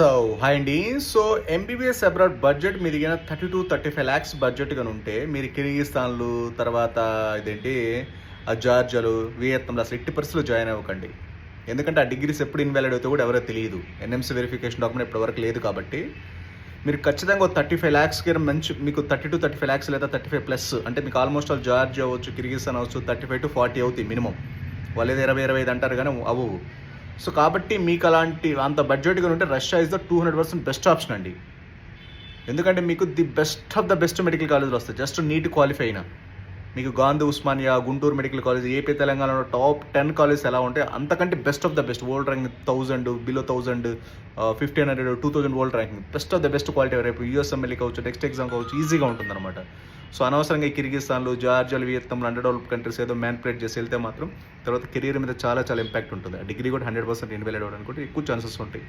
So hi అండి. So MBBS abroad budget మీ దగ్గర 30 to 35 lakhs budget గాని ఉంటే మీరు కిర్గిస్థాన్లు తర్వాత ఇదేంటి జార్జియాలు వియత్నాంలో అసలు ఎట్టి పరిస్థితుల్లో జాయిన్ అవ్వకండి. ఎందుకంటే ఆ డిగ్రీస్ ఎప్పుడు ఇన్వాలిడ్ అవుతాయో కూడా ఎవరో తెలియదు. ఎన్ఎంసీ వెరిఫికేషన్ డాక్యుమెంట్ ఇప్పటి వరకు లేదు కాబట్టి మీరు ఖచ్చితంగా 35 lakhs మంచి మీకు 30 to 35 lakhs లేదా 35+ అంటే మీకు ఆల్మోస్ట్ ఆల్ జార్జియా అవ్వచ్చు, కిర్గిస్థాన్ అవ్వచ్చు 35 to 40 అవుతాయి మినిమం. వాళ్ళు ఏదో 20-25 అంటారు కానీ అవ్వవు. సో కాబట్టి మీకు అంత బడ్జెట్గా ఉంటే Russia is the 200% best option అండి. ఎందుకంటే మీకు the best of the best medical కాలేజ్లు వస్తాయి. జస్ట్ నీట్ క్వాలిఫై అయినా మీకు Gandhi, Osmania, Guntur medical college, AP తెలంగాణలో టాప్ 10 కాలేజెస్ ఎలా ఉంటాయి అంతకంటే best of the best. World ranking 1000, below 1000, 1500, 2000 world ranking. Best of the best quality. రేపు యూఎస్ఎంఎల్ఏ కావచ్చు, నెక్స్ట్ ఎగ్జామ్ కావచ్చు, ఈజీగా ఉంటుందన్నమాట. సో అనవసరంగా ఈ కిర్గిస్థాన్లు, జార్జియాలు, వియత్నాంలు అండర్ డెవలప్ కంట్రీస్ ఏదో మ్యాన్పులేట్ చేసి వెళ్తే మాత్రం తర్వాత కెరీర్ మీద చాలా చాలా ఇంపాక్ట్ ఉంటుంది. ఆ డిగ్రీ కూడా 100% ఇన్వాలిడ్ అవ్వడానికి కూడా ఎక్కువ ఛాన్సెస్ ఉంటాయి.